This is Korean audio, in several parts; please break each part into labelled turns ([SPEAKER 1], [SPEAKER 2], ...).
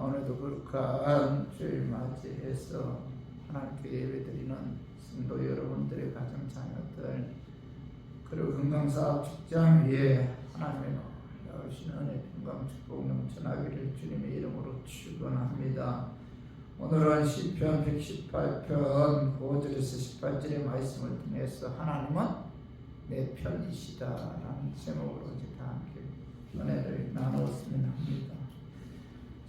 [SPEAKER 1] 오늘도 거룩한 주일 맞이해서 하나님께 예배드리는 성도 여러분들의 가정 자녀들, 그리고 건강사업 직장 위에 하나님의 놀라우신 은혜, 평강, 축복 넘쳐나기를 주님의 이름으로 축원합니다. 오늘은 시편 118편 5절에서 18절의 말씀을 통해서 하나님은 내 편이시다 라는 제목으로 이제 다 함께 은혜를 나누었으면 합니다.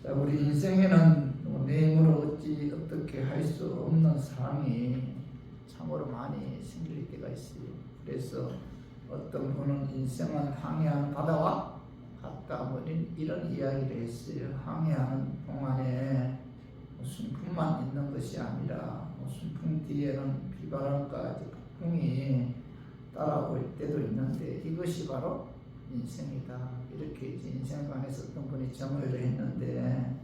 [SPEAKER 1] 자, 우리 인생에는 내 힘으로 어떻게 할 수 없는 상황이 참으로 많이 생길 때가 있어요. 그래서 어떤 분은 인생은 항해하는 바다와 같다 뭐 이런 이야기를 했어요. 항해하는 동안에 순풍만 있는 것이 아니라 순풍 뒤에는 비바람과 폭풍이 따라올 때도 있는데 이것이 바로 인생이다. 이렇게 이제 인생에 관해서 어떤 분이 정의를 했는데,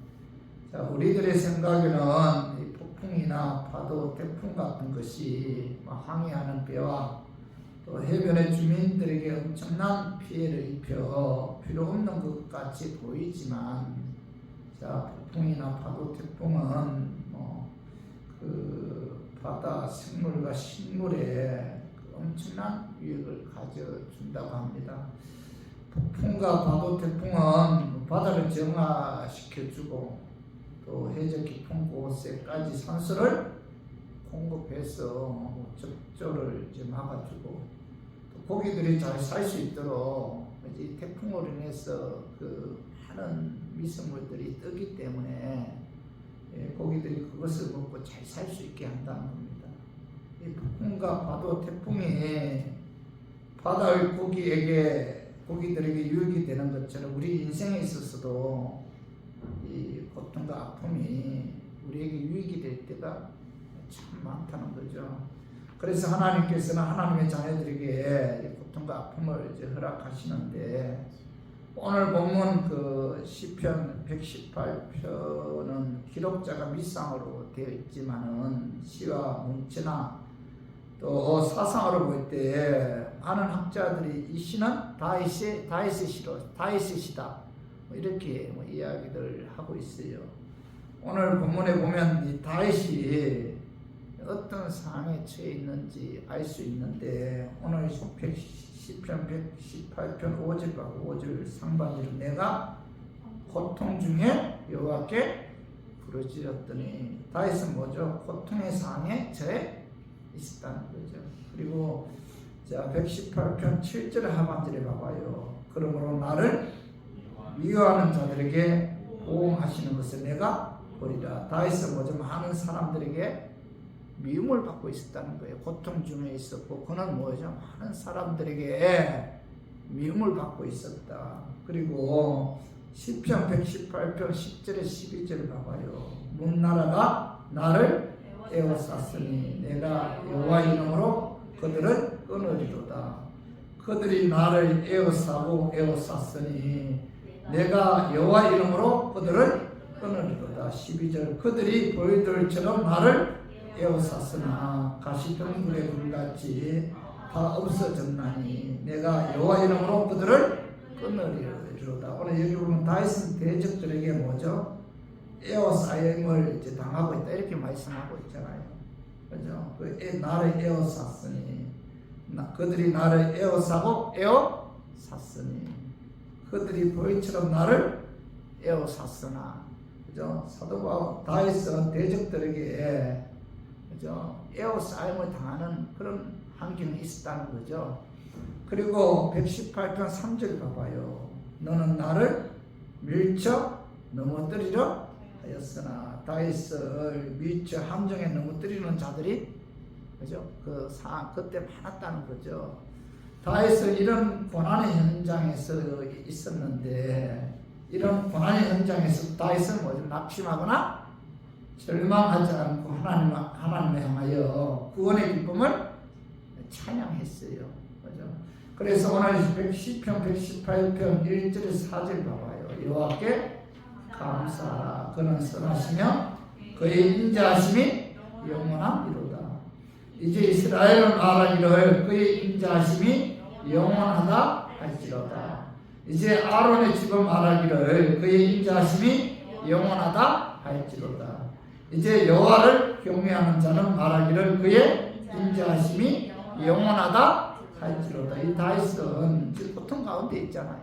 [SPEAKER 1] 자, 우리들의 생각에는 이 폭풍이나 파도, 태풍 같은 것이 항해하는 배와 또 해변의 주민들에게 엄청난 피해를 입혀 필요 없는 것 같이 보이지만, 자, 폭풍이나 파도, 태풍은 그 바다 생물과 식물에 엄청난 위협을 가져준다고 합니다. 폭풍과 파도, 태풍은 바다를 정화시켜주고 또 해저 깊은 곳에까지 산소를 공급해서 적조를 이제 막아주고 또 고기들이 잘 살 수 있도록 이 태풍으로 인해서 그 많은 미생물들이 뜨기 때문에 고기들이 그것을 먹고 잘 살 수 있게 한다는 겁니다. 이 폭풍과 파도, 태풍이 바다의 고기들에게 유익이 되는 것처럼 우리 인생에 있어서도 이 고통과 아픔이 우리에게 유익이 될 때가 참 많다는 거죠. 그래서 하나님께서는 하나님의 자녀들에게 고통과 아픔을 이제 허락하시는데, 오늘 본문 그 시편 118편은 기록자가 미상으로 되어 있지만은 시와 문체나 또 사상으로 볼 때 많은 학자들이 이 시는 다윗의시다 이렇게 이야기를 하고 있어요. 오늘 본문에 보면 이 다윗이 어떤 상황에 처해 있는지 알 수 있는데, 오늘 시편 118편 5절 상반절은 내가 고통 중에 여호와께 부르짖었더니, 다윗은 뭐죠? 고통의 상황에 처해 있었다는 거죠. 그리고 자, 118편 7절 하반절에 봐봐요. 그러므로 나를 미워하는 자들에게 보응하시는 것을 내가 보리라. 다윗은 뭐죠? 많은 사람들에게 미움을 받고 있었다는 거예요. 고통 중에 있었고, 그는 뭐죠? 많은 사람들에게 미움을 받고 있었다. 그리고 시편 118편 10절에 12절 봐봐요. 문나라가 나를 에워쌌으니 내가 여호와 이름으로 그들을 끊으리로다. 그들이 나를 에워쌌으니 내가 여호와 이름으로 그들을 끊으리로다. 12절 그들이 보이들처럼 나를 에워쌌으나 가시덤불의 불같이 다 없어졌나니 내가 여호와 이름으로 그들을 끊으리로다. 오늘 여기 보면 다윗은 대적들에게 뭐죠? 에워싸임을 이제 당하고 있다 이렇게 말씀하고 있잖아요. 그죠? 나를 에워쌌으니 그들이 나를 에워쌌으니 그들이 보이처럼 나를 에워쌌으나, 그죠? 사도 다윗은 대적들에게, 그죠? 에워싸임을 당하는 그런 환경이 있었다는 거죠. 그리고 118편 3절 봐봐요. 너는 나를 밀쳐 넘어뜨리려 하였으나, 다윗을 밀쳐 함정에 넘어뜨리는 자들이, 그죠? 그 상황 그때 많았다는 거죠. 다윗은 이런 고난의 현장에서 있었는데, 이런 고난의 현장에서 다윗은 뭐죠? 낙심하거나 절망하지 않고 하나님을 향하여 구원의 기쁨을 찬양했어요. 그죠? 그래서 오늘 시편 118편 1절에서 4절 봐봐요. 여호와께 감사하라. 그는 선하시며 그의 인자하심이 영원함이로다. 이제 이스라엘은 알아기를 그의 인자하심이 영원하다 할지로다. 이제 아론의 집은 말하기를 그의 인자하심이 영원하다 할지로다. 이제 여호와를 경외하는 자는 말하기를 그의 인자하심이 영원하다 할지로다. 이 다윗은 지금 고통 가운데 있잖아요.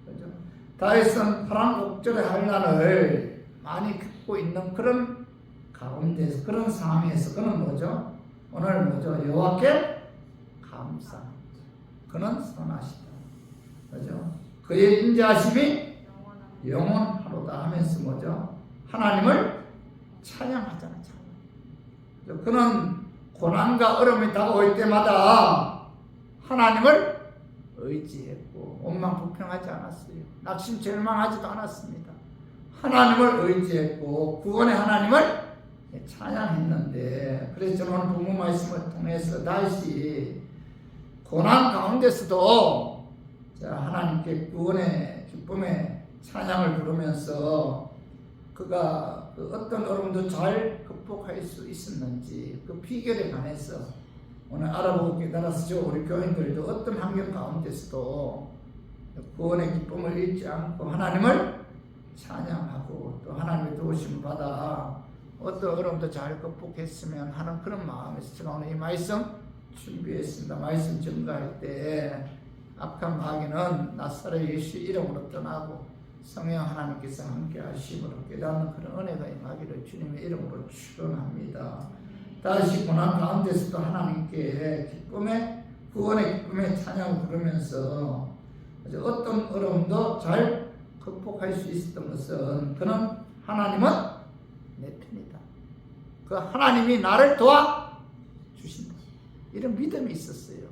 [SPEAKER 1] 그죠? 다윗은 파란 옥절의 환난을 많이 겪고 있는 그런 가운데서, 그런 상황에서 그는 뭐죠? 오늘 뭐죠? 여호와께 감사. 그는 선하시다. 그죠? 그의 인자하심이 영원하로다 하면서 뭐죠? 하나님을 찬양하잖아. 찬양. 그는 고난과 어려움이 다가올 때마다 하나님을 의지했고 원망불평하지 않았어요. 낙심 절망하지도 않았습니다. 하나님을 의지했고 구원의 하나님을 찬양했는데, 그래서 저는 오늘 본문 말씀을 통해서 다시 고난 가운데서도 하나님께 구원의 기쁨의 찬양을 부르면서 그가 그 어떤 어려움도 잘 극복할 수 있었는지 그 비결에 관해서 오늘 알아보고 깨달아서 우리 교인들도 어떤 환경 가운데서도 구원의 기쁨을 잃지 않고 하나님을 찬양하고 또 하나님의 도우심을 받아 어떤 어려움도 잘 극복했으면 하는 그런 마음에서 제가 오늘 이 말씀 준비했습니다. 말씀 증거할 때 악한 마귀는 나사렛 예수 이름으로 떠나고 성령 하나님께서 함께 하심으로 깨닫는 그런 은혜가 임하기를 주님의 이름으로 축원합니다. 다시 고난 가운데서도 하나님께 기쁨의 구원의 기쁨의 찬양을 부르면서 어떤 어려움도 잘 극복할 수 있었던 것은 그는 하나님은 내 편이다. 그 하나님이 나를 도와주신다. 이런 믿음이 있었어요.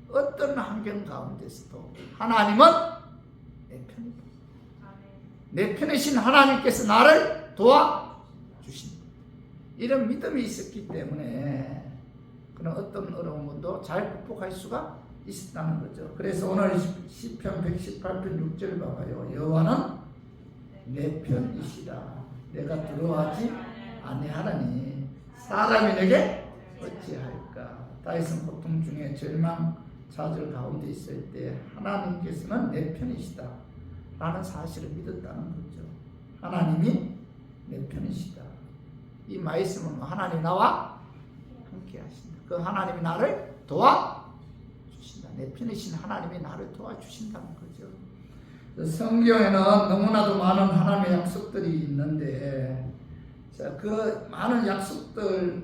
[SPEAKER 1] 어떤 환경 가운데서도 하나님은 내 편이다. 내 편이신 하나님께서 나를 도와주신다. 이런 믿음이 있었기 때문에 그런 어떤 어려움도 잘 극복할 수가 있었다는 거죠. 그래서 오늘 시편 118편 6절 봐봐요. 여호와는 내 편이시라. 내가 두려워하지 아니하라니 사람이 내게 어찌할까. 다윗은 고통 중에 절망 좌절 가운데 있을 때 하나님께서는 내 편이시다 라는 사실을 믿었다는 거죠. 하나님이 내 편이시다. 이 말씀은 하나님 나와 함께 하신다. 그 하나님이 나를 도와주신다. 내 편이신 하나님이 나를 도와주신다는 거죠. 성경에는 너무나도 많은 하나님의 약속들이 있는데, 그 많은 약속들을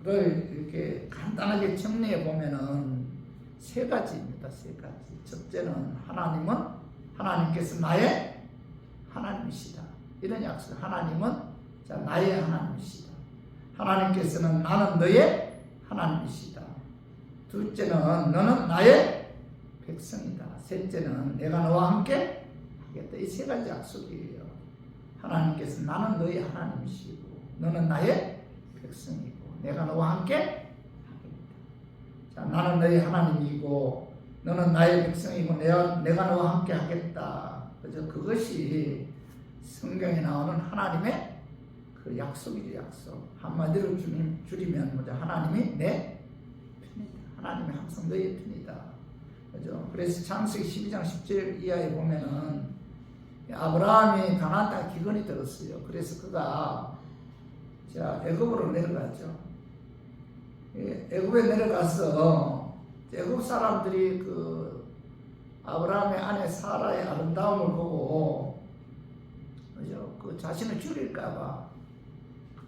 [SPEAKER 1] 이렇게 간단하게 정리해 보면은 세 가지입니다. 세 가지. 첫째는 하나님께서 나의 하나님이시다. 이런 약속. 하나님은 나의 하나님이시다. 하나님께서는 나는 너의 하나님이시다. 둘째는 너는 나의 백성이다. 셋째는 내가 너와 함께 하겠다. 이 세 가지 약속이에요. 하나님께서 나는 너의 하나님이시고 너는 나의 백성이고 내가 너와 함께 하겠다. 나는 너의 하나님이고 너는 나의 백성이고 내가 너와 함께 하겠다. 그것이 성경에 나오는 하나님의 그 약속이죠. 약속. 한마디로 줄이면 하나님이 내 편이다. 하나님이 항상 너의 편이다. 그죠? 그래서 창세기 12장 10절 이하에 보면은 아브라함이 가나안 땅에 기근이 들었어요. 그래서 그가 애굽으로 내려가죠. 애굽에 내려가서 애굽 사람들이 그 아브라함의 아내 사라의 아름다움을 보고, 그죠? 그 자신을 죽일까봐,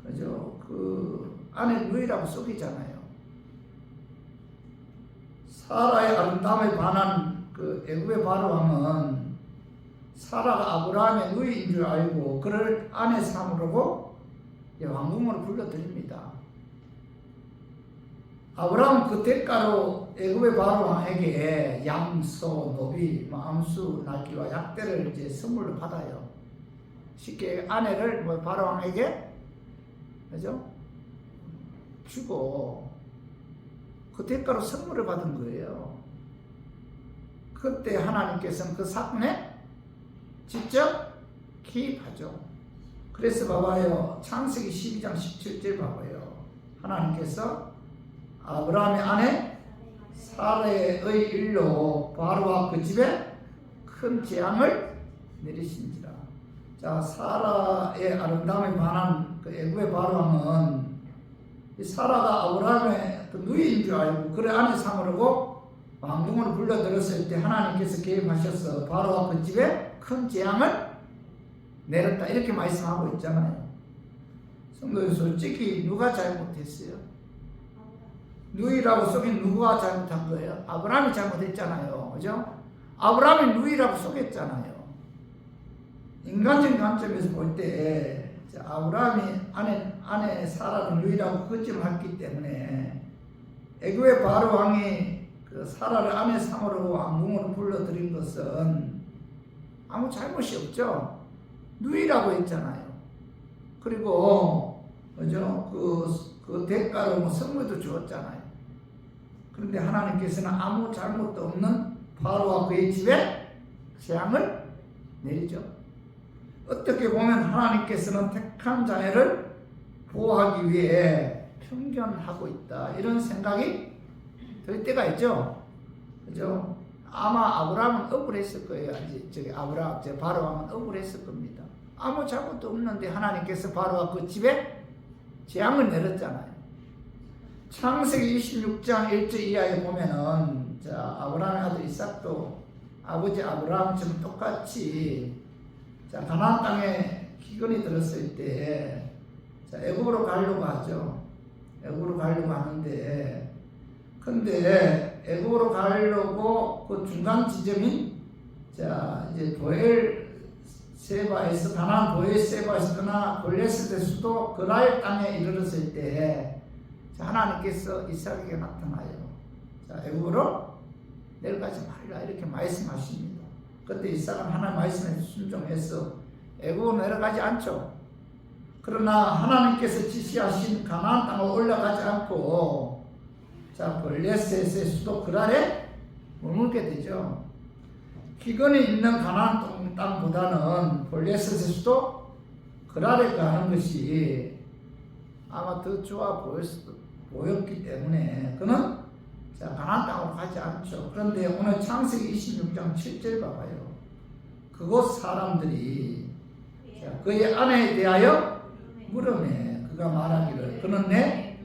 [SPEAKER 1] 그죠? 그 아내 누이라고 속이잖아요. 사라의 아름다움에 반한 그 애굽의 바로왕은 사라가 아브라함의 누이인 줄 알고 그를 아내 삼으려고 왕궁으로 불러들입니다. 아브라함은 그 대가로 애굽의 바로왕에게 양소, 노비, 암수, 나귀와 약대를 이제 선물로 받아요. 쉽게 아내를 바로왕에게, 그죠? 주고 그 대가로 선물을 받은 거예요. 그때 하나님께서는 그 사건에 직접 개입하죠. 그래서 봐봐요. 창세기 12장 17절 봐봐요. 하나님께서 아브라함의 아내 사라의 일로 바로와 그 집에 큰 재앙을 내리신지라. 자, 사라의 아름다움에 반한 그 애굽의 바로왕은 이 사라가 아브라함의 그 누이인 줄 알고 그를 아내 삼으려고 왕궁으로 불러들였을 때 하나님께서 개입하셔서 바로와 그 집에 큰 재앙을 내렸다 이렇게 말씀하고 있잖아요. 성도님, 솔직히 누가 잘못했어요? 누이라고 속인 누가 잘못한 거예요? 아브라함이 잘못했잖아요. 그죠? 아브라함이 누이라고 속였잖아요. 인간적인 관점에서 볼 때 아브라함이 아내 사라를 누이라고 거짓말했기 때문에 애굽의 바로 왕이 그 사라를 아내 삼으려고 왕궁으로 불러들인 것은 아무 잘못이 없죠. 누이라고 했잖아요. 그리고 그죠? 그 대가로 뭐 선물도 주었잖아요. 그런데 하나님께서는 아무 잘못도 없는 바로와 그의 집에 재앙을 내리죠. 어떻게 보면 하나님께서는 택한 자녀를 보호하기 위해 편견하고 있다 이런 생각이 들 때가 있죠. 그죠? 아마 아브라함은 억울했을 거예요. 바로 왕은 억울했을 겁니다. 아무 잘못도 없는데 하나님께서 바로와 그 집에 재앙을 내렸잖아요. 창세기 26장 1절 이하에 보면은 아브라함의 아들 이삭도 아버지 아브라함처럼 똑같이 가나안 땅에 기근이 들었을 때 애굽으로 가려고 하죠. 애굽으로 가려고 하는데 근데 애굽으로 가려고 그 중간 지점인 이제 보엘세바에서 가나안 보엘세바에서 떠나 골리앗의 수도 그랄 땅에 이르렀을 때 하나님께서 이삭에게 나타나요. 애굽으로 내려가지 말라 이렇게 말씀하십니다. 그때 이삭은 하나님 말씀에 순종해서 애굽으로 내려가지 않죠. 그러나 하나님께서 지시하신 가나안 땅으로 올라가지 않고 골리앗의 수도 그랄에 머물게 되죠. 기근이 있는 가나안 땅보다는 골리앗의 수도 그랄에 가는 것이 아마 더 좋아 보였기 때문에 그는 가나안 땅으로 가지 않죠. 그런데 오늘 창세기 26장 7절 봐봐요. 그곳 사람들이 그의 아내에 대하여 물으매 그가 말하기를 그는 내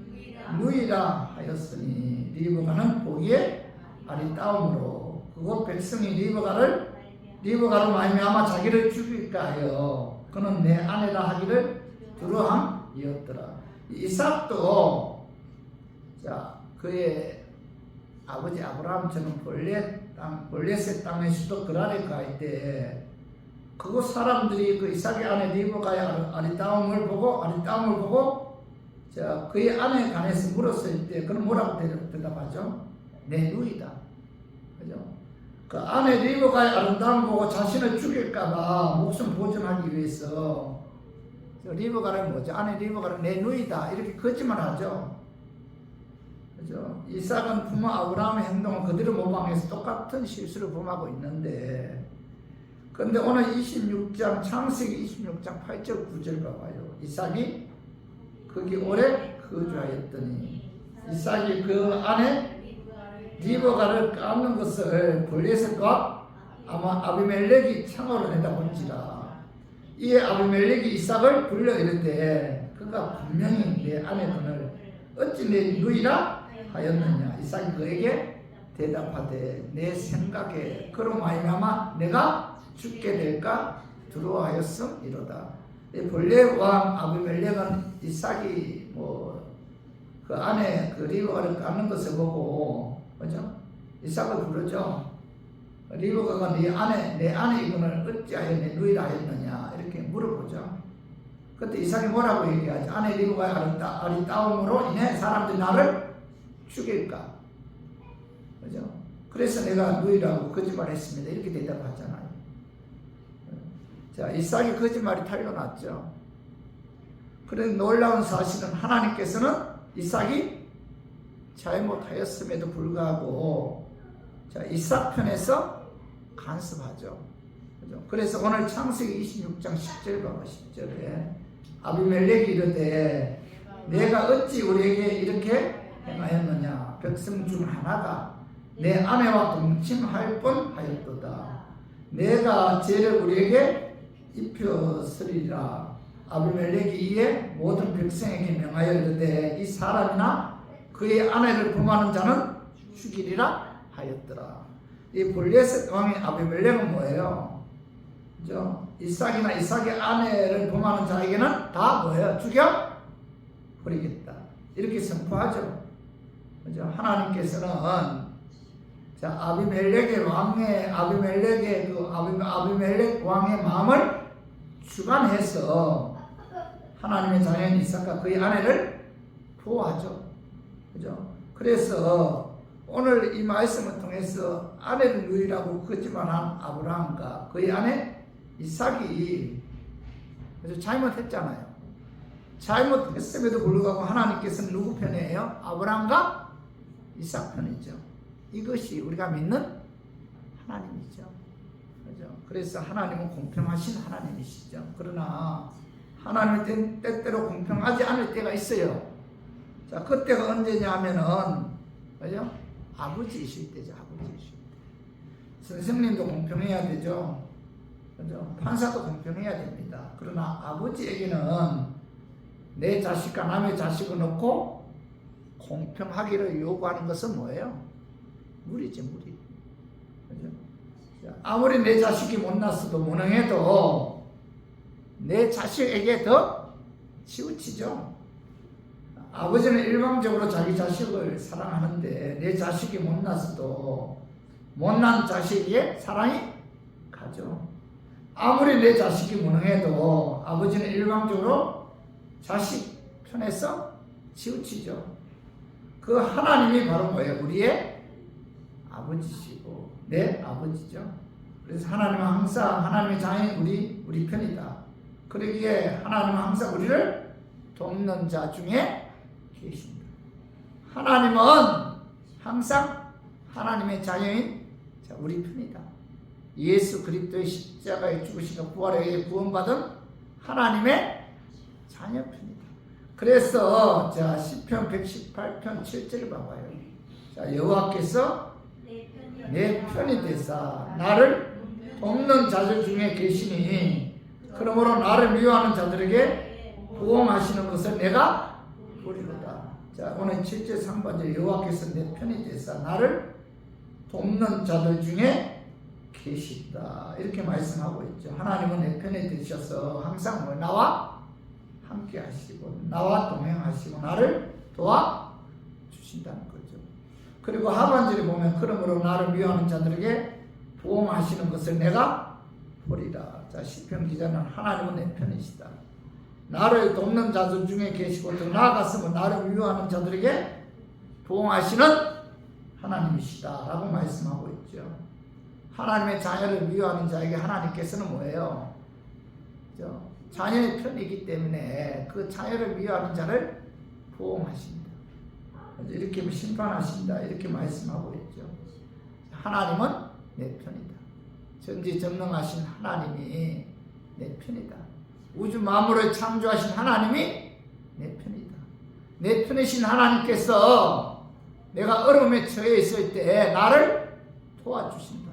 [SPEAKER 1] 누이라 하였으니 리브가는 보기에 아리따움으로 그곳 백성이 리브가로 말미암아 자기를 죽일까 하여 그는 내 아내라 하기를 두려함이었더라. 이삭도 그의 아버지 아브라함처럼 볼레셋 땅의 수도 그랄에 갈 때 그곳 사람들이 그 이삭의 아내 리브가의 아리따움을 보고 그의 아내에 관해서 물었을 때 그는 뭐라고 대답하죠? 내 누이다. 그죠? 그 아내 리브가의 아름다움을 보고 자신을 죽일까봐 목숨 보존하기 위해서 리브가는 뭐죠? 아내 리브가는 내 누이다 이렇게 거짓말하죠. 그죠? 이삭은 부모 아브라함의 행동을 그대로 모방해서 똑같은 실수를 범하고 있는데 그런데 오늘 26장 창세기 26장 8절 9절 봐봐요. 이삭이 거기 오래 거주하였더니 이삭이 그 아내 리브가를 깎는 것을 볼레셋과 아마 아비멜렉이 창으로 내다본지라. 이에 아비멜렉이 이삭을 불러 이르되 그가 분명히 내 아내분을 어찌 내 누이라 하였느냐. 이삭이 그에게 대답하되 내 생각에 그로 말미암아 내가 죽게 될까 두려워하였음이로다. 볼레 왕 아비멜렉은 이삭이 그 아내 그 리브가를 깎는 것을 보고 그죠? 이삭을 부르죠. 리브가가 내 아내 이분을 어찌하여 내 누이라 하였느냐 이렇게 물어보죠. 그때 이삭이 뭐라고 얘기하죠? 아내 리브가의 아리따움으로 인해 사람들이 나를 죽일까? 그죠? 그래서 내가 누이라고 거짓말했습니다. 이렇게 대답하잖아요. 이삭이 거짓말이 탄로났죠. 그런데 놀라운 사실은 하나님께서는 이삭이 잘못하였음에도 불구하고 이삭 편에서 간섭하죠. 그죠? 그래서 오늘 창세기 26장 10절 봐봐. 10절에 아비멜렉이 이르되 내가 어찌 우리에게 이렇게 행하였느냐. 백성 중 하나가 내 아내와 동침할 뻔하였도다. 내가 죄를 우리에게 입혀쓰리라. 아비멜렉이 이에 모든 백성에게 명하여 이르되 이 사람이나 그의 아내를 범하는 자는 죽이리라 하였더라. 이 블레셋 왕의 아비멜렉은 뭐예요? 그죠? 이삭이나 이삭의 아내를 범하는 자에게는 다 뭐예요? 죽여 버리겠다. 이렇게 선포하죠. 그죠? 하나님께서는 자, 아비멜렉 왕의 마음을 주관해서 하나님의 자녀인 이삭과 그의 아내를 보호하죠. 그죠? 그래서 오늘 이 말씀을 통해서 아내를 누이라고 거짓말한 아브라함과 그의 아내 이삭이 그래서 잘못했잖아요. 잘못했음에도 불구하고 하나님께서는 누구 편이에요? 아브라함과 이삭 편이죠. 이것이 우리가 믿는 하나님이죠. 그죠? 그래서 하나님은 공평하신 하나님이시죠. 그러나 하나님은 때때로 공평하지 않을 때가 있어요. 자, 그때가 언제냐 하면은, 그죠? 아버지이실 때죠. 아버지이실 때. 선생님도 공평해야 되죠. 그죠? 판사도 공평해야 됩니다. 그러나 아버지에게는 내 자식과 남의 자식을 놓고 공평하기를 요구하는 것은 뭐예요? 무리지, 무리. 그죠? 아무리 내 자식이 못났어도 무능해도 내 자식에게 더 치우치죠. 아버지는 일방적으로 자기 자식을 사랑하는데 내 자식이 못났어도 못난 자식에게 사랑이 가죠. 아무리 내 자식이 무능해도 아버지는 일방적으로 자식 편에서 치우치죠. 그 하나님이 바로 뭐예요? 우리의 아버지시고 내 아버지죠. 그래서 하나님은 항상 하나님의 자녀인 우리 편이다. 그러기에 하나님은 항상 우리를 돕는 자 중에 계십니다. 하나님은 항상 하나님의 자녀인 우리 편이다. 예수 그리스도의 십자가에 죽으시고 부활에 의해 구원받은 하나님의 자녀 편이다. 그래서 자 시편 118편 7절을 봐봐요. 자 여호와께서 내 편이 되사 나를 돕는 자들 중에 계시니 그러므로 나를 미워하는 자들에게 보응하시는 것을 내가 보리로다. 자 오늘 7절 3번째 여호와께서 내 편이 되사 나를 돕는 자들 중에 계시다. 이렇게 말씀하고 있죠. 하나님은 내 편에 되셔서 항상 나와 함께 하시고 나와 동행하시고 나를 도와주신다는 거죠. 그리고 하반절에 보면 그러므로 나를 미워하는 자들에게 보응하시는 것을 내가 보리라. 자 시편 기자는 하나님은 내 편이시다. 나를 돕는 자들 중에 계시고 더 나아갔으면 나를 미워하는 자들에게 보응하시는 하나님이시다 라고 말씀하고 있죠. 하나님의 자녀를 미워하는 자에게 하나님께서는 뭐예요? 그죠? 자녀의 편이기 때문에 그 자녀를 미워하는 자를 보응하신다. 이렇게 심판하신다. 이렇게 말씀하고 있죠. 하나님은 내 편이다. 전지전능하신 하나님이 내 편이다. 우주 만물을 창조하신 하나님이 내 편이다. 내 편이신 하나님께서 내가 어려움에 처해 있을 때 나를 도와주신다.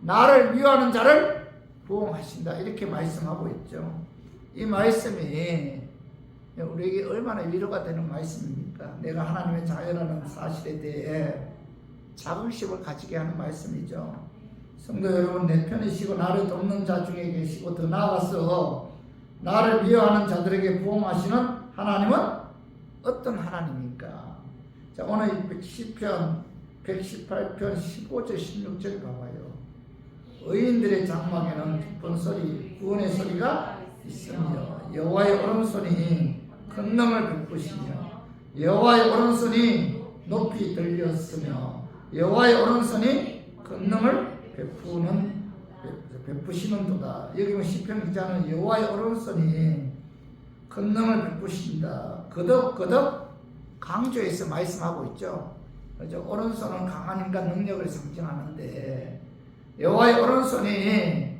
[SPEAKER 1] 나를 미워하는 자를 보응하신다. 이렇게 말씀하고 있죠. 이 말씀이 우리에게 얼마나 위로가 되는 말씀입니까? 내가 하나님의 자녀라는 사실에 대해 자긍심을 가지게 하는 말씀이죠. 성도 여러분, 내 편이시고 나를 돕는 자 중에 계시고 더 나아가서 나를 미워하는 자들에게 보응하시는 하나님은 어떤 하나님입니까? 자, 오늘 시편 118편 15절 16절 봐봐요. 의인들의 장막에는 기쁜 소리, 구원의 소리가 있으며 여호와의 오른손이 권능을 베푸시며 여호와의 오른손이 높이 들렸으며 여호와의 오른손이 권능을 베푸시는도다. 여기 시편 기자는 여호와의 오른손이 권능을 베푸신다. 거듭 강조해서 말씀하고 있죠. 그렇죠? 오른손은 강한 힘과 능력을 상징하는데 여호와의 오른손이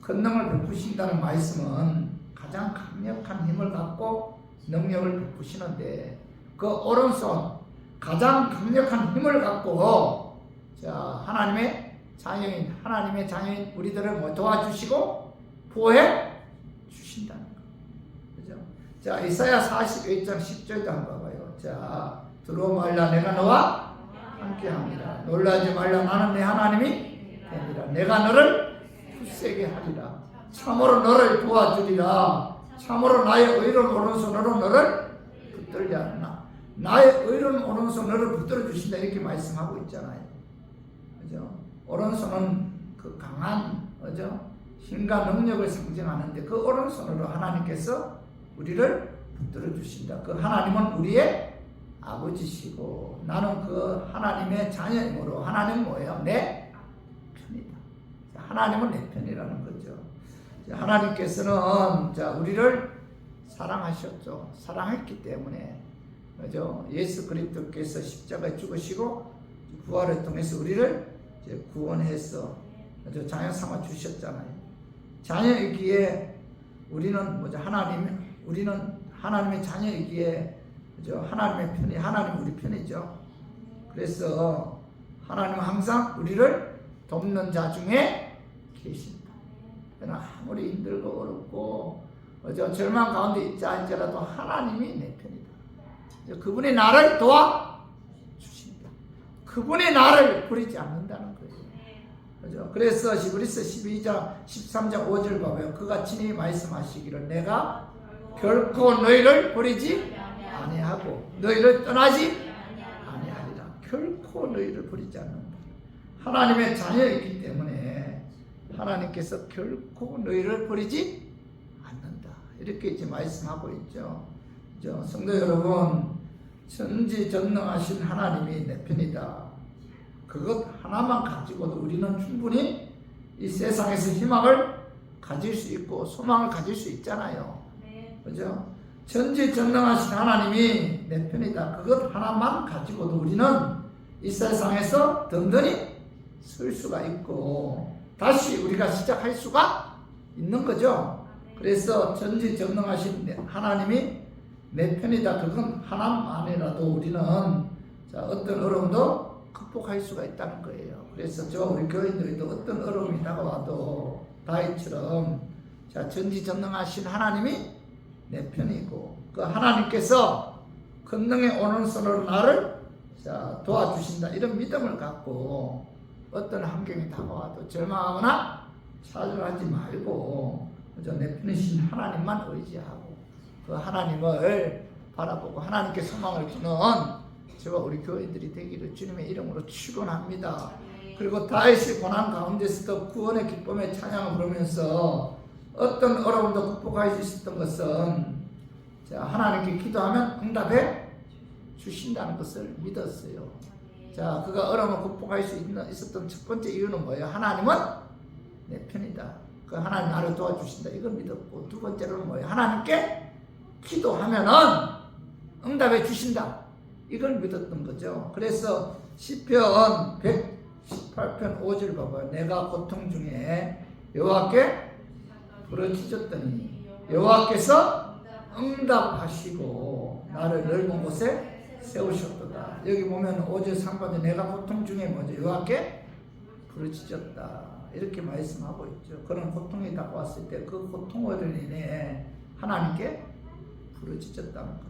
[SPEAKER 1] 권능을 베푸신다는 말씀은 가장 강력한 힘을 갖고 능력을 베푸시는데 그 오른손 가장 강력한 힘을 갖고 자 하나님의 자녀인 우리들을 도와주시고 보호해 주신다는 거. 그죠? 자, 이사야 41장 10절도 한번 봐봐요. 자, 두려워 말라 내가 너와 함께합니다. 놀라지 말라 나는 내 하나님이 되리라. 내가 너를 굳세게 하리라. 참으로 너를 도와주리라. 참으로 나의 의로운 오른손으로 너를 붙들지 않나. 나의 의로운 오른손 너를 붙들어 주신다 이렇게 말씀하고 있잖아요. 그죠? 오른손은 그 강한 그죠? 힘과 능력을 상징하는데 그 오른손으로 하나님께서 우리를 붙들어 주신다. 그 하나님은 우리의 아버지시고 나는 그 하나님의 자녀이므로 하나님은 뭐예요? 내 편이다. 하나님은 내 편이라는 거죠. 하나님께서는 우리를 사랑하셨죠. 사랑했기 때문에 그죠? 예수 그리스도께서 십자가에 죽으시고 부활을 통해서 우리를 구원해서 자녀 삼아 주셨잖아요. 자녀이기에 우리는 우리는 하나님의 자녀이기에 그죠? 하나님의 편이 하나님 우리 편이죠. 그래서 하나님은 항상 우리를 돕는 자 중에 계신다. 아무리 힘들고 어렵고 절망 가운데 있자 할지라도 하나님이 내 편이다. 그분이 나를 도와주신다. 그분이 나를 버리지 않는다는 거예요. 그죠? 그래서 히브리서 12장 13장 5절 봐봐요. 그가 친히 말씀하시기를 내가 결코 너희를 버리지 아니하고 너희를 떠나지 아니하리라. 결코 너희를 버리지 않는다. 하나님의 자녀이기 때문에 하나님께서 결코 너희를 버리지 않는다. 이렇게 이제 말씀하고 있죠. 그죠? 성도 여러분, 전지전능하신 하나님이 내 편이다. 그것 하나만 가지고도 우리는 충분히 이 세상에서 희망을 가질 수 있고 소망을 가질 수 있잖아요. 그죠? 전지전능하신 하나님이 내 편이다. 그것 하나만 가지고도 우리는 이 세상에서 든든히 설 수가 있고 다시 우리가 시작할 수가 있는 거죠. 그래서 전지전능하신 하나님이 내 편이다. 그건 하나만이라도 우리는 어떤 어려움도 극복할 수가 있다는 거예요. 그래서 우리 교인들도 어떤 어려움이 다가와도 다윗처럼 전지전능하신 하나님이 내 편이고 그 하나님께서 권능의 오른손으로 나를 도와주신다. 이런 믿음을 갖고 어떤 환경이 다가와도 절망하거나 좌절하지 말고 내 편이신 하나님만 의지하고 그 하나님을 바라보고 하나님께 소망을 두는 저와 우리 교인들이 되기를 주님의 이름으로 축원합니다. 그리고 다윗이 고난 가운데서도 구원의 기쁨의 찬양을 부르면서 어떤 어려움도 극복할 수 있었던 것은 하나님께 기도하면 응답해 주신다는 것을 믿었어요. 그가 어려움을 극복할 수 있었던 첫 번째 이유는 뭐예요? 하나님은 내 편이다. 그 하나님 나를 도와주신다. 이걸 믿었고 두 번째로는 뭐예요? 하나님께 기도하면은 응답해 주신다. 이걸 믿었던 거죠. 그래서 시편 118편 5절 봐봐요. 내가 고통 중에 여호와께 부르짖었더니 여호와께서 응답하시고 나를 넓은 곳에 세우셨도다. 여기 보면 5절 상반에 내가 고통 중에 뭐죠? 여호와께 부르짖었다. 이렇게 말씀하고 있죠. 그런 고통이 다가왔을 때 그 고통으로 인해 하나님께 부르짖었다는 거죠.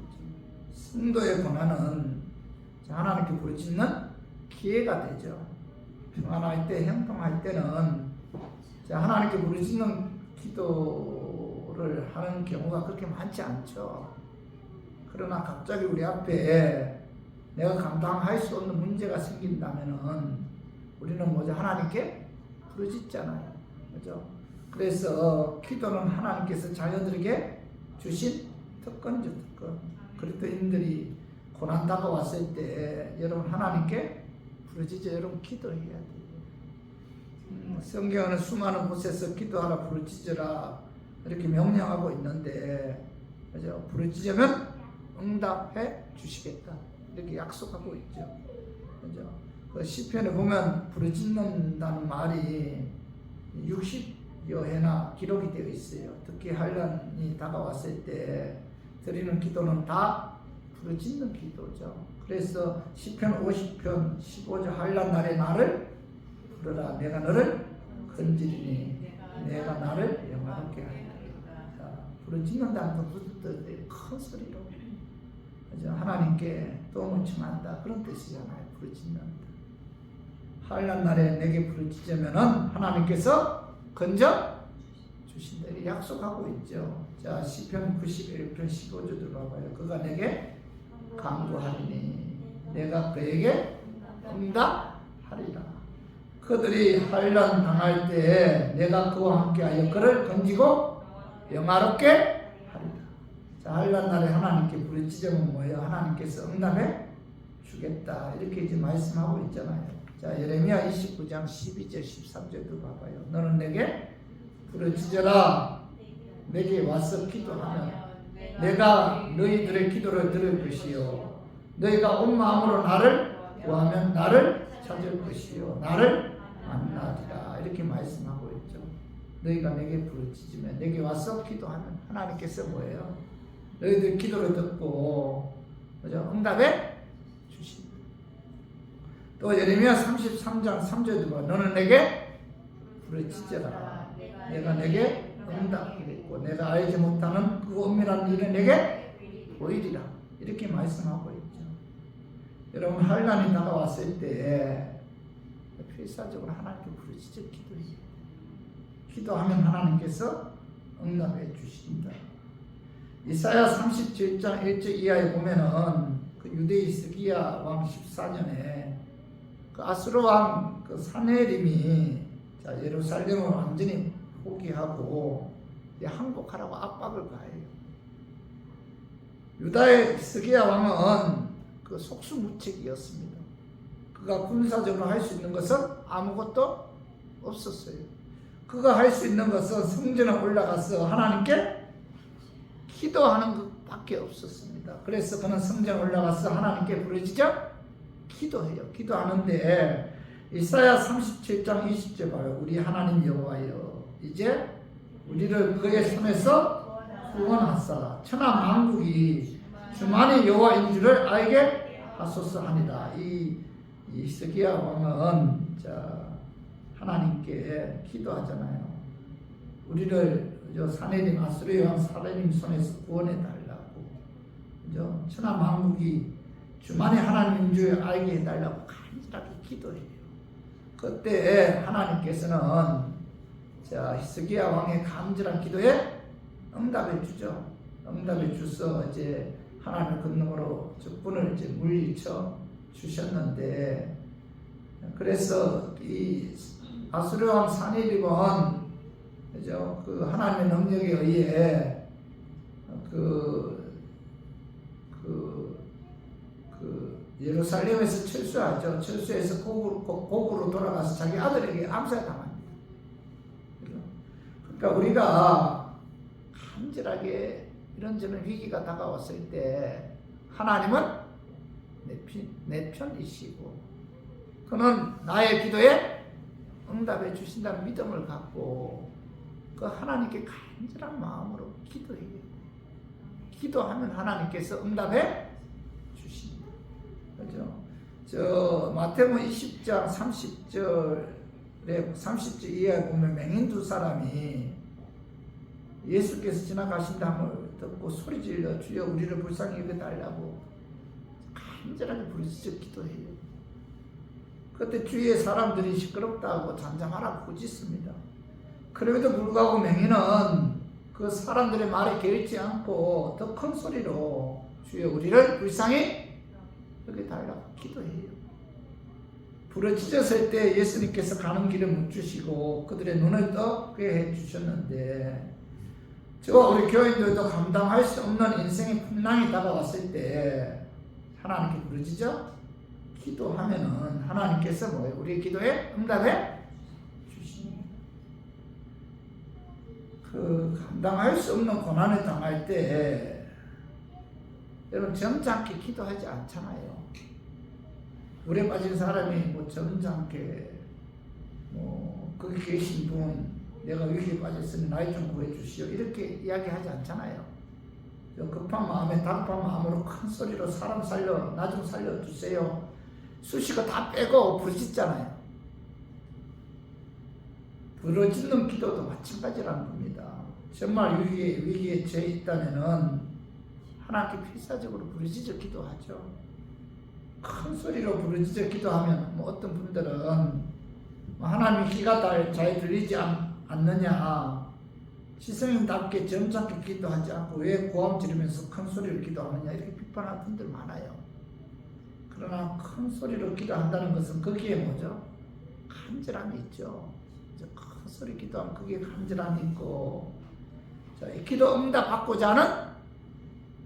[SPEAKER 1] 성도의 고난은 하나님께 부르짖는 기회가 되죠. 평안할 때, 형통할 때는 하나님께 부르짖는 기도를 하는 경우가 그렇게 많지 않죠. 그러나 갑자기 우리 앞에 내가 감당할 수 없는 문제가 생긴다면은 우리는 뭐죠? 하나님께 부르짖잖아요. 그죠? 그래서 기도는 하나님께서 자녀들에게 주신 특권이죠, 특권. 그리스도인들이 고난 다가왔을 때 여러분 하나님께 부르짖어 여러분 기도해야 돼요. 성경에는 수많은 곳에서 기도하라 부르짖어라 이렇게 명령하고 있는데 그죠? 부르짖으면 응답해 주시겠다 이렇게 약속하고 있죠. 그죠? 그 시편에 보면 부르짖는다는 말이 60여 회나 기록이 되어 있어요. 특히 환난이 다가왔을 때 드리는 기도는 다 부르짖는 기도죠. 그래서 시편 50편 15절 환난 날에 나를 부르라 내가 너를 건지리니 내가 나를 영화롭게 하리라. 부르짖는다는 것부터 큰 소리로 그죠? 하나님께 도움을 청한다 그런 뜻이잖아요. 부르짖는다. 한란 날에 내게 부르짖으면은 하나님께서 건져 주신다 이렇게 약속하고 있죠. 자 시편 91편 15절도 봐봐요. 그가 내게 간구하리니 내가 그에게 응답하리라. 그들이 환난 당할 때 내가 그와 함께하여 그를 건지고 영화롭게 하리라. 자 환난 날에 하나님께 부르짖으면 뭐예요? 하나님께서 응답해 주겠다 이렇게 이제 말씀하고 있잖아요. 자 예레미야 29장 12절 13절도 봐봐요. 너는 내게 부르짖어라. 내게 와서 기도하면 내가 너희들의 기도를 들을 것이요 너희가 온 마음으로 나를 구하면 나를 찾을 것이요 나를 만나리라 이렇게 말씀하고 있죠. 너희가 내게 부르짖으면 내게 와서 기도하면 하나님께서 뭐예요? 너희들 기도를 듣고 그죠? 응답해 주신다. 또 예레미야 33장 3절도 봐. 너는 내게 부르짖어라. 내가 내게 응답하겠고 내가 알지 못하는 그 은밀한 일을 내게 보이리라 이렇게 말씀하고 있죠. 여러분 환난이 다가왔을 때 필사적으로 하나님께 부르짖어 기도해요. 기도하면 하나님께서 응답해 주신다. 이사야 37장 1절 이하에 보면은 그 유대 히스기야 왕 14년에 그 아수르 왕 그 사네림이 자 예루살렘을 완전히 포기하고 항복하라고 압박을 가해요. 유다의 히스기야 왕은 그 속수무책이었습니다. 그가 군사적으로 할 수 있는 것은 아무것도 없었어요. 그가 할 수 있는 것은 성전에 올라가서 하나님께 기도하는 것밖에 없었습니다. 그래서 그는 성전에 올라가서 하나님께 부르짖어 기도해요. 기도하는데 이사야 37장 20절 봐요. 우리 하나님 여호와여 이제 우리를 그의 손에서 구원하사 천하 만국이 주만의 여호와인 줄을 알게 하소서 하니다. 이 히스기야 왕은 자 하나님께 기도하잖아요. 우리를 사내림 아수르 왕 사내림 손에서 구원해 달라고. 그죠? 천하 만국이 주만의 하나님인 줄 알게 해달라고 간절하게 기도해요. 그때 하나님께서는 자 히스기야 왕의 간절한 기도에 응답해 주죠. 응답해 주서 이제 하나님의 권능으로 적군을 이제 물리쳐 주셨는데 그래서 이 아수르 왕 사네립은 그죠? 그 하나님의 능력에 의해 예루살렘에서 철수하죠. 철수해서 고국으로 돌아가서 자기 아들에게 암살당합니다. 그러니까 우리가 간절하게 이런저런 위기가 다가왔을 때 하나님은 내 편이시고 그는 나의 기도에 응답해 주신다는 믿음을 갖고 그 하나님께 간절한 마음으로 기도해요. 기도하면 하나님께서 응답해 주신다. 그죠? 저 마태복음 20장 30절 이하에 보면 맹인 두 사람이 예수께서 지나가신다함을 듣고 소리질러 주여 우리를 불쌍히 여겨달라고 간절하게 부르짖어 기도해요. 그때 주위의 사람들이 시끄럽다고 잠잠하라고 꾸짖습니다. 그럼에도 불구하고 맹인은 그 사람들의 말에 게을지 않고 더 큰 소리로 주여 우리를 불쌍히 여겨달라고 기도해요. 부르짖었을 때 예수님께서 가는 길을 묵주시고 그들의 눈을 뜨게 해주셨는데 저와 우리 교인들도 감당할 수 없는 인생의 풍랑이 다가왔을 때 하나님께 부르짖어 기도하면은 하나님께서 뭐예요? 우리의 기도에 응답해 주십니다. 그 감당할 수 없는 고난을 당할 때 여러분 점잖게 기도하지 않잖아요. 물에 빠진 사람이 뭐 점잖게 거기 계신 분 내가 위기에 빠졌으니 나이 좀 구해주시오 이렇게 이야기하지 않잖아요. 급한 마음에 다급한 마음으로 큰 소리로 사람 살려 나 좀 살려주세요 수식어 다 빼고 부르짖잖아요. 부르짖는 기도도 마찬가지라는 겁니다. 정말 위기에 처해 있다면은 하나님께 필사적으로 부르짖어 기도하죠. 큰 소리로 부르짖어 기도하면 어떤 분들은 하나님 귀가 잘 들리지 않느냐, 시성인답게 점잖게 기도하지 않고 왜 고함 지르면서 큰 소리로 기도하느냐 이렇게 비판하는 분들 많아요. 그러나 큰 소리로 기도한다는 것은 거기에 뭐죠? 간절함이 있죠. 큰 소리 기도하면 거기에 간절함이 있고, 자, 이 기도 응답 받고자 하는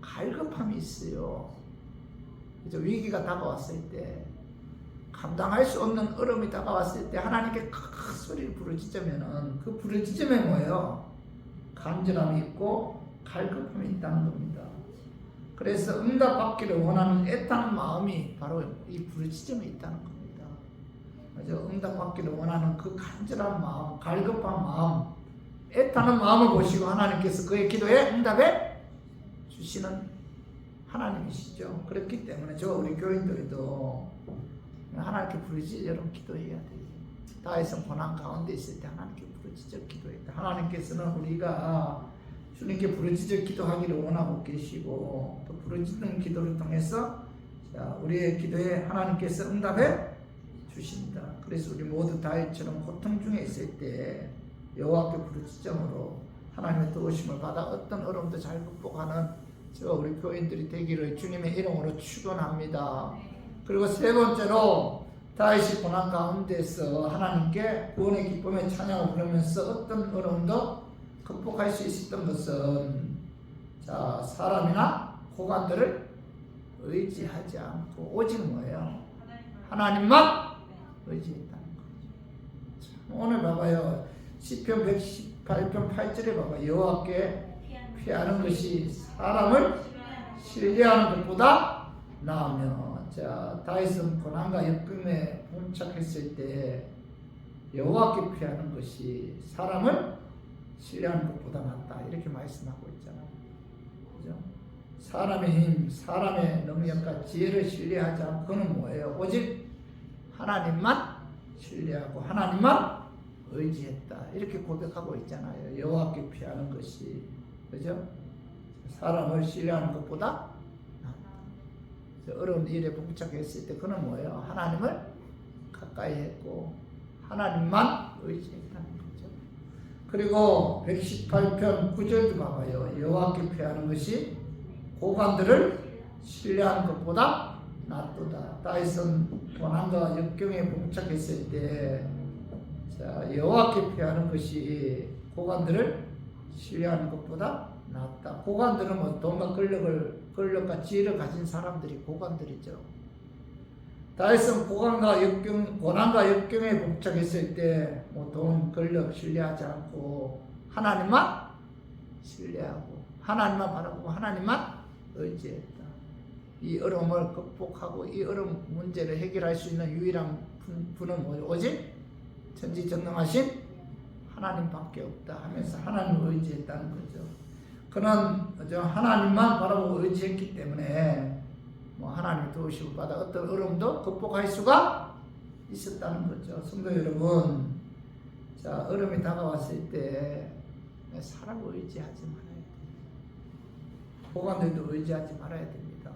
[SPEAKER 1] 갈급함이 있어요. 그래서 위기가 다가왔을 때, 감당할 수 없는 어려움이 다가왔을 때 하나님께 큰 소리를 부르짖으면은 그 부르짖음에 뭐예요? 간절함이 있고 갈급함이 있다는 겁니다. 그래서 응답받기를 원하는 애타는 마음이 바로 이 부르짖음에 있다는 겁니다. 그래서 응답받기를 원하는 그 간절한 마음, 갈급한 마음, 애타는 마음을 보시고 하나님께서 그의 기도에 응답해 주시는 하나님이시죠. 그렇기 때문에 우리 교인들도 하나님께 부르짖어 기도해야 돼요. 다윗은 고난 가운데 있을 때 하나님께 부르짖어 기도했다. 하나님께서는 우리가 주님께 부르짖어 기도하기를 원하고 계시고, 또 부르짖는 기도를 통해서 우리의 기도에 하나님께서 응답해 주신다. 그래서 우리 모두 다윗처럼 고통 중에 있을 때 여호와께 부르짖음으로 하나님의 도우심을 받아 어떤 어려움도 잘 극복하는 우리 교인들이 되기를 주님의 이름으로 축원합니다. 그리고 세 번째로 다윗이 고난 가운데서 하나님께 구원의 기쁨의 찬양을 부르면서 어떤 어려움도 극복할 수 있었던 것은, 자, 사람이나 고관들을 의지하지 않고 오직 뭐예요? 하나님만 의지했다는 거죠. 오늘 봐봐요. 시편 118편 8절에 봐봐. 여호와께 피하는 것이 사람을 신뢰하는 것보다 나으며, 자, 다윗은 고난과 역경에 봉착했을 때 여호와께 피하는 것이 사람을 신뢰하는 것보다 낫다 이렇게 말씀하고 있잖아요. 그죠? 사람의 힘, 사람의 능력과 지혜를 신뢰하지 않고 그는 뭐예요? 오직 하나님만 신뢰하고 하나님만 의지했다 이렇게 고백하고 있잖아요. 여호와께 피하는 것이, 그죠? 사람을 신뢰하는 것보다 어려운 일에 봉착했을 때 그는 뭐예요? 하나님을 가까이 했고 하나님만 의지했다는 거죠. 그리고 118편 9절도 봐봐요. 여호와께 피하는 것이 고관들을 신뢰하는 것보다 낫도다. 다윗은 고난과 역경에 봉착했을 때, 자, 여호와께 피하는 것이 고관들을 신뢰하는 것보다 낫다. 고관들은 뭐 돈과 권력과 지혜를 가진 사람들이 고관들이죠. 다윗은 고난과 역경에 봉착했을 때 뭐 돈, 권력 신뢰하지 않고 하나님만 신뢰하고 하나님만 바라보고 하나님만 의지했다. 이 어려움을 극복하고 이 어려움 문제를 해결할 수 있는 유일한 분은 뭐죠? 오직 전지전능하신 하나님밖에 없다 하면서 하나님을 의지했다는 거죠. 그는 하나님만 바라보고 의지했기 때문에 하나님의 도우심을 받아 어떤 어려움도 극복할 수가 있었다는 거죠. 성도 여러분, 자, 어려움이 다가왔을 때 사람을 의지하지 말아야 돼요. 고관들도 의지하지 말아야 됩니다.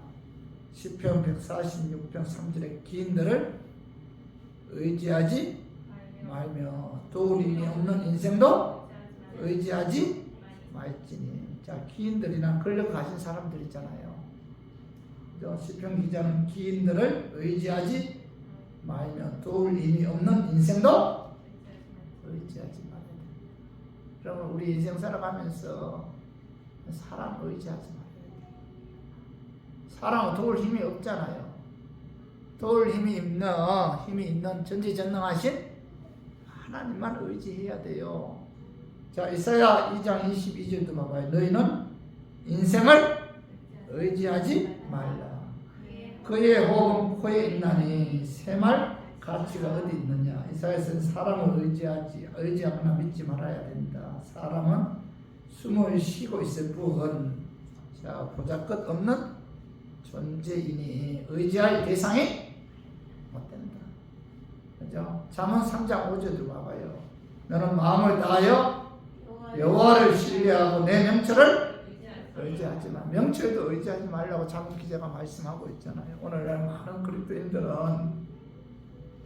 [SPEAKER 1] 시편 146편 3절에 기인들을 의지하지 말며 도울 힘이 없는 인생도 의지하지 말지니. 자, 기인들이나 권력 가진 사람들 있잖아요. 시편 기자는 기인들을 의지하지 말며 도울 힘이 없는 인생도 의지하지 말아야 돼. 그러면 우리 인생 살아가면서 사람 의지하지 말아야 돼. 사람은 도울 힘이 없잖아요. 도울 힘이 있는 전지전능하신 하나님만 의지해야 돼요. 자, 이사야 2장 22절도 봐봐요. 너희는 인생을 의지하지 말라. 그의 호흡은 코에 있나니 새말 가치가 어디 있느냐. 이사야서는 사람을 의지하거나 믿지 말아야 된다. 사람은 숨을 쉬고 있을 뿐, 자, 보잘것 없는 존재이니 의지할 대상이 못 된다. 그죠? 잠언 3장 5절도 봐봐요. 너는 마음을 다하여 여호와를 신뢰하고 내 명철을 의지하지 마. 명철도 의지하지 말라고 자문 기자가 말씀하고 있잖아요. 오늘날 많은 그리스도인들은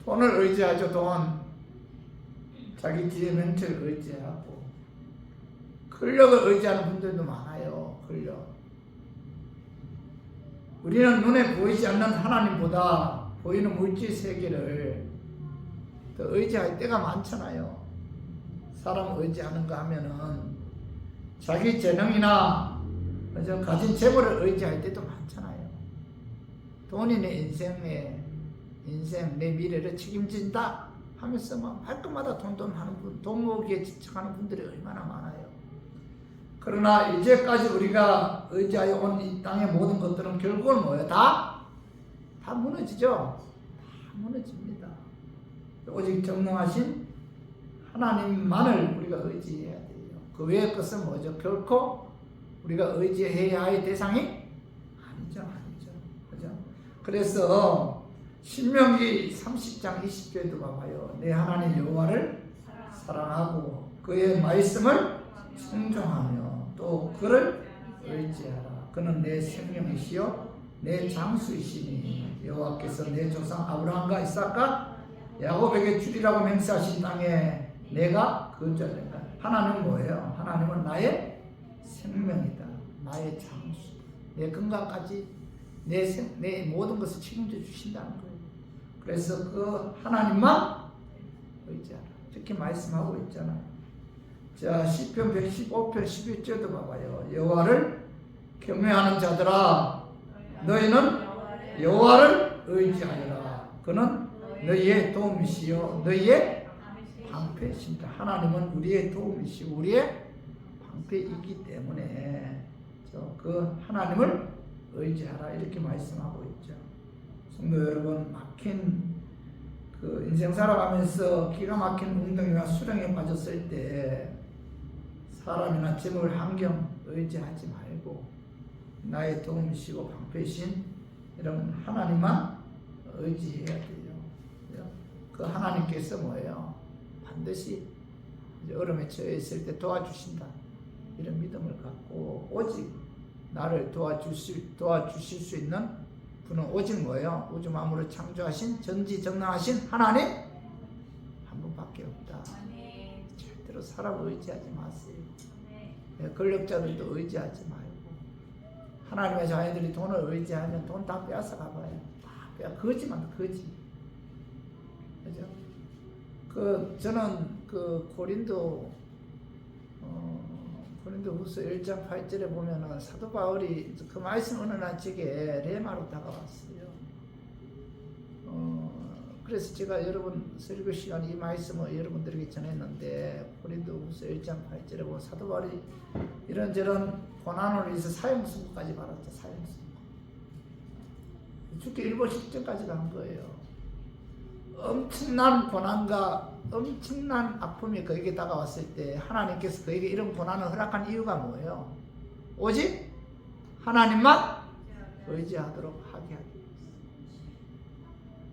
[SPEAKER 1] 돈을 의지하죠. 돈. 자기 지혜 명철을 의지하고 권력을 의지하는 분들도 많아요. 권력. 우리는 눈에 보이지 않는 하나님보다 보이는 물질 세계를 더 의지할 때가 많잖아요. 사람 의지하는가 하면은 자기 재능이나 가진 재물을 의지할 때도 많잖아요. 돈이 내 인생, 내 미래를 책임진다 하면서 막 말끝마다 돈 하는 분, 돈 모으기에 집착하는 분들이 얼마나 많아요. 그러나 이제까지 우리가 의지하여 온 이 땅의 모든 것들은 결국은 뭐예요? 다 무너지죠? 다 무너집니다. 오직 전능하신 하나님만을 우리가 의지해야 돼요. 그 외의 것은 뭐죠? 결코 우리가 의지해야 할 대상이 아니죠. 그죠? 그래서 신명기 30장 20절도 봐봐요. 내 하나님 여호와를 사랑하고 그의 말씀을 순종하며 또 그를 의지하라. 그는 내 생명이시요 내 장수이시니 여호와께서 내 조상 아브라함과 이삭과 야곱에게 주리라고 맹세하신 땅에 내가 거주하리라. 하나님은 뭐예요? 하나님은 나의 생명이다. 나의 장수. 내 건강까지 내 모든 것을 책임져 주신다는 거예요. 그래서 그 하나님만 의지하라. 이렇게 말씀하고 있잖아요. 자, 시편 115편 11절도 봐봐요. 여호와를 경외하는 자들아 너희는 여호와를 의지하여라. 그는 너희의 도움이시요 너희의 방패이십니다. 하나님은 우리의 도움이시고 우리의 방패이기 때문에 그 하나님을 의지하라 이렇게 말씀하고 있죠. 성도 여러분, 막힌 그 인생 살아가면서 기가 막힌 웅덩이와 수렁에 빠졌을 때 사람이나 재물, 환경 의지하지 말고 나의 도움이시고 방패이신 이런 하나님만 의지해야 돼요. 그 하나님께서 뭐예요? 반드시 어려움에 처해 있을 때 도와주신다. 이런 믿음을 갖고 오직 나를 도와주실 수 있는 분은 오직 뭐예요? 우주 만물을 창조하신 전지전능하신 하나님 한 분밖에 없다. 절대로 사람 의지하지 마세요. 권력자들도 의지하지 말고 하나님의 자녀들이 돈을 의지하면 돈 다 빼앗아 가봐요. 다 거지만 거지. 그죠? 저는 고린도 후서 1장 8절에 보면은 사도 바울이 그 말씀 어느 날 제게 레마로 다가왔어요. 그래서 제가 여러분 설교 시간 이 말씀을 여러분들에게 전했는데 고린도 후서 1장 8절에 보면 사도 바울이 이런저런 고난으로 인해서 사형선고까지 받았죠. 사형선고. 죽기 일보 직전까지 간 거예요. 엄청난 고난과 엄청난 아픔이 그에게 다가왔을 때 하나님께서 그에게 이런 고난을 허락한 이유가 뭐예요? 오직 하나님만 의지하도록 하게 하기 위해서.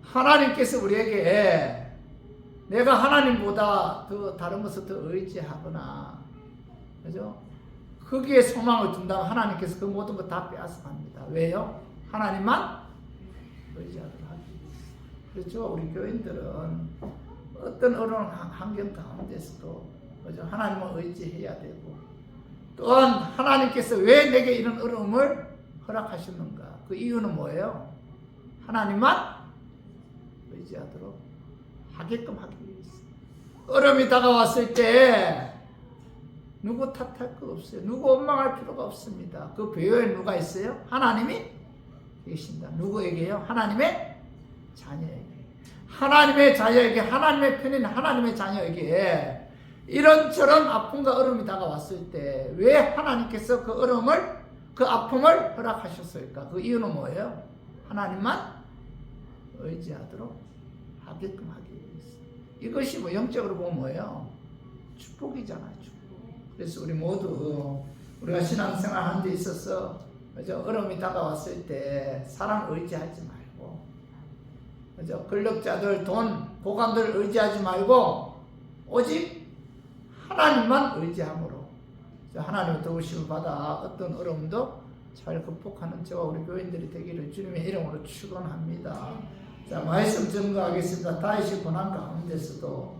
[SPEAKER 1] 하나님께서 우리에게 내가 하나님보다 더 다른 것을 더 의지하거나, 그죠? 거기에 소망을 둔다면 하나님께서 그 모든 것 다 빼앗아 갑니다. 왜요? 하나님만 의지하도록 하기 위해서. 그렇죠? 우리 교인들은 어떤 어려운 환경 가운데서도, 그죠? 하나님을 의지해야 되고, 또한 하나님께서 왜 내게 이런 어려움을 허락하셨는가? 그 이유는 뭐예요? 하나님만 의지하도록 하게끔 하기 위해서. 어려움이 다가왔을 때 누구 탓할 거 없어요. 누구 원망할 필요가 없습니다. 그 배후에 누가 있어요? 하나님이 계신다. 누구에게요? 하나님의 자녀에게. 하나님의 자녀에게, 하나님의 편인 하나님의 자녀에게 이런저런 아픔과 어려움이 다가왔을 때 왜 하나님께서 그 어려움을, 그 아픔을 허락하셨을까? 그 이유는 뭐예요? 하나님만 의지하도록 하게끔 하기 위해서. 이것이 뭐 영적으로 보면 뭐예요? 축복이잖아요. 축복. 그래서 우리 모두 우리가 신앙생활 하는 데 있어서, 그죠? 어려움이 다가왔을 때 사람 의지하지 말고, 그죠? 권력자들, 돈, 고관들 의지하지 말고 오직 하나님만 의지함으로 하나님의 도우심을 받아 어떤 어려움도 잘 극복하는 저와 우리 교인들이 되기를 주님의 이름으로 축원합니다. 자, 말씀 증거하겠습니다. 다윗이 고난 가운데서도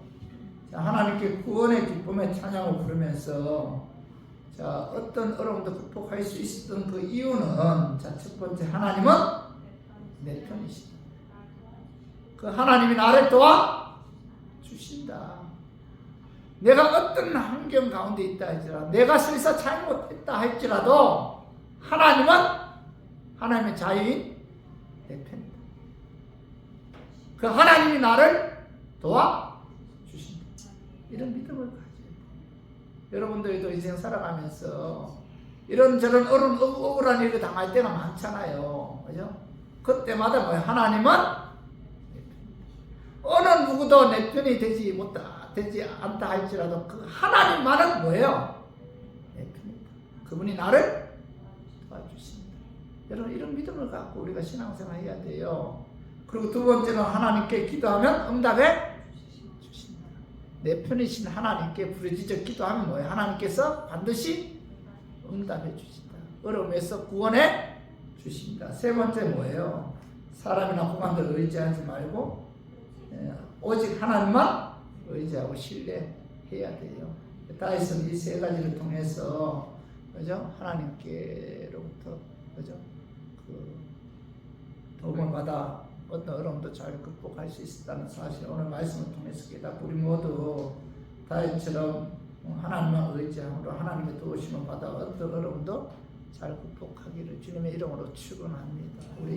[SPEAKER 1] 자, 하나님께 구원의 기쁨의 찬양을 부르면서 자, 어떤 어려움도 극복할 수 있었던 그 이유는 자, 첫 번째, 하나님은 내 편이시다. 그 하나님이 나를 도와 주신다. 내가 어떤 환경 가운데 있다 할지라도, 내가 설사 잘못했다 할지라도 하나님은 하나님의 자유인 내 편이다. 그 하나님이 나를 도와 주신다. 이런 믿음을 가져야 돼. 여러분들도 인생 살아가면서 이런저런 억울한 일을 당할 때가 많잖아요. 그죠? 그때마다 뭐예요? 하나님은 내 편이다. 어느 누구도 내 편이 되지 않다 할지라도 그 하나님만은 뭐예요? 내 편이다. 그분이 나를 도와주십니다. 여러분 이런 믿음을 갖고 우리가 신앙생활 해야 돼요. 그리고 두 번째는 하나님께 기도하면 응답해 주신다. 내 편이신 하나님께 부르짖어 기도하면 뭐예요? 하나님께서 반드시 응답해 주신다. 어려움에서 구원해 주십니다. 세 번째 뭐예요? 사람이나 후관들 의지하지 말고 오직 하나님만 의지하고 신뢰해야 돼요. 다윗은 이 세 가지를 통해서 그죠? 하나님께로부터 그죠? 그 도움을 받아 어떤 어려움도 잘 극복할 수 있었다는 사실 오늘 말씀을 통해서 깨닫고 우리 모두 다윗처럼 하나님만 의지함으로 하나님의 도우심을 받아 어떤 어려움도 잘 극복하기를 주님의 이름으로 축원합니다. 우리